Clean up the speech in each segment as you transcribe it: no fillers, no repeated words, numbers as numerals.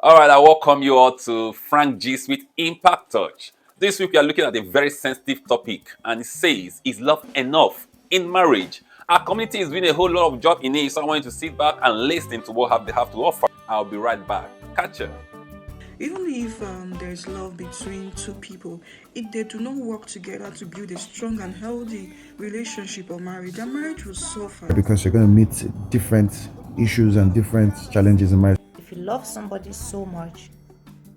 All right, I welcome you all to FRANKGIST with Impacttouch. This week we are looking at a very sensitive topic, and it says, is love enough in marriage? Our community is doing a whole lot of job in it, so I want you to sit back and listen to what they have to offer. I'll be right back. Catch you. Even if there's love between two people, if they do not work together to build a strong and healthy relationship or marriage, their marriage will suffer. Because you're going to meet different issues and different challenges in marriage. If you love somebody so much,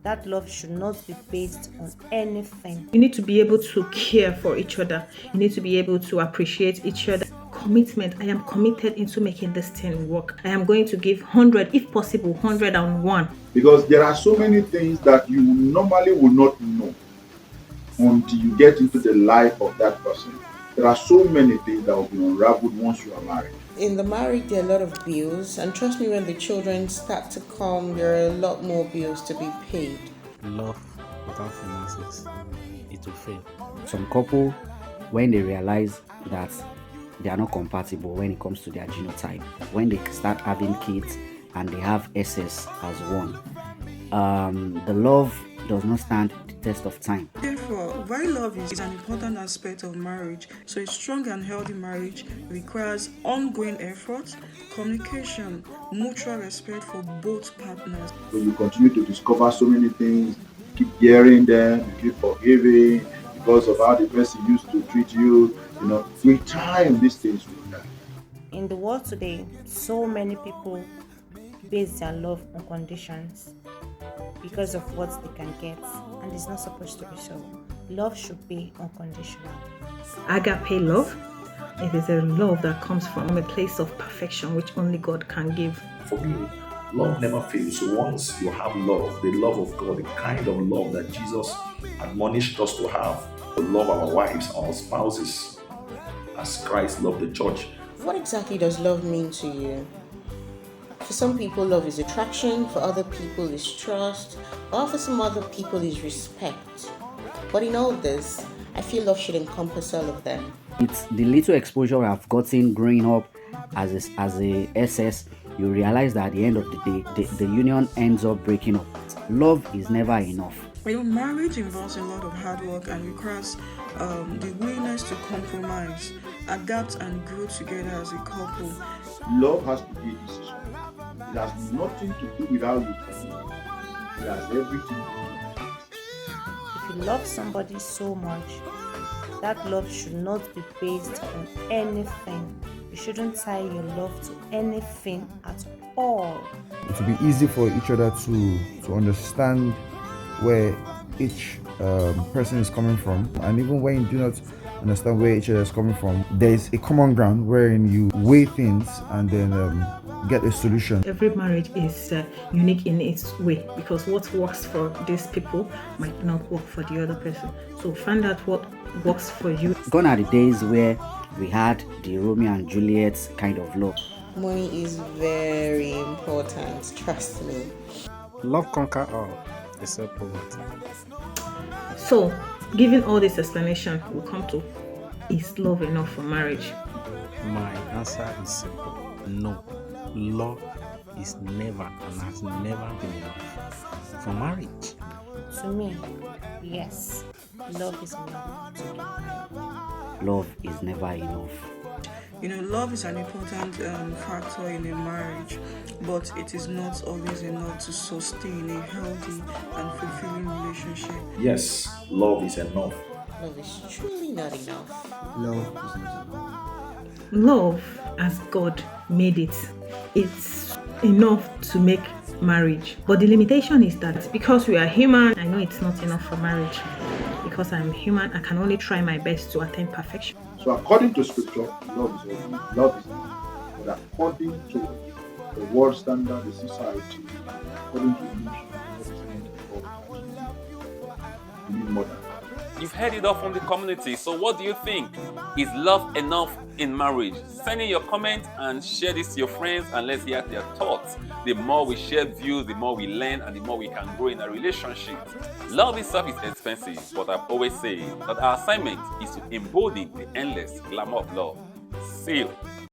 that love should not be based on anything. You need to be able to care for each other. You need to be able to appreciate each other. Commitment. I am committed into making this thing work. I am going to give 100, if possible, 101. Because there are so many things that you normally would not know until you get into the life of that person. There are so many things that will be unraveled once you are married. In the marriage, there are a lot of bills, and trust me, when the children start to come, there are a lot more bills to be paid. Love without finances, it will fail. Some couple, when they realize that they are not compatible when it comes to their genotype, when they start having kids and they have SS as one, the love does not stand the test of time. Therefore, while love is an important aspect of marriage, so a strong and healthy marriage requires ongoing effort, communication, mutual respect for both partners. So you continue to discover so many things, keep hearing them, you keep forgiving because of how the person used to treat you. With time, these things will die. In the world today, so many people base their love on conditions because of what they can get, and it's not supposed to be so. Love should be unconditional. Agape love, it is a love that comes from a place of perfection which only God can give. For me, love never fails. So once you have love, the love of God, the kind of love that Jesus admonished us to have, to love our wives, our spouses, as Christ loved the church. What exactly does love mean to you? For some people, love is attraction, for other people, is trust, or for some other people, is respect. But in all this, I feel love should encompass all of them. It's the little exposure I've gotten growing up as a SS. You realize that at the end of the day, the union ends up breaking up. Love is never enough. Marriage involves a lot of hard work and requires the willingness to compromise, adapt, and grow together as a couple. Love has to be a decision. It has nothing to do with how you feel. It has everything to do with it. If you love somebody so much, that love should not be based on anything. You shouldn't tie your love to anything at all. It will be easy for each other to understand where each person is coming from, and even when you do not understand where each other is coming from, there is a common ground wherein you weigh things and then get a solution. Every marriage is unique in its way, because what works for these people might not work for the other person. So find out what works for you. Gone are the days where we had the Romeo and Juliet kind of love. Money is very important, trust me. Love conquer all, except poverty. So, given all this explanation, we'll come to, is love enough for marriage? My answer is simple. No. Love is never and has never been enough for marriage. To me, yes, love is enough to get married. Love is never enough. Love is an important factor in a marriage, but it is not always enough to sustain a healthy and fulfilling relationship. Yes, love is enough. Love is truly not enough. Love is not enough. Love, as God made it, it's enough to make marriage. But the limitation is that because we are human, I know it's not enough for marriage. Because I'm human, I can only try my best to attain perfection. So according to scripture, love is enough. Love is enough. But according to the world standard, the society, according to emotion, love is not enough. You need more than that. You've heard it all from the community, so what do you think? Is love enough in marriage? Send in your comment and share this to your friends, and let's hear their thoughts. The more we share views, the more we learn, and the more we can grow in a relationship. Love itself is expensive, but I've always said that our assignment is to embody the endless glamour of love. See you.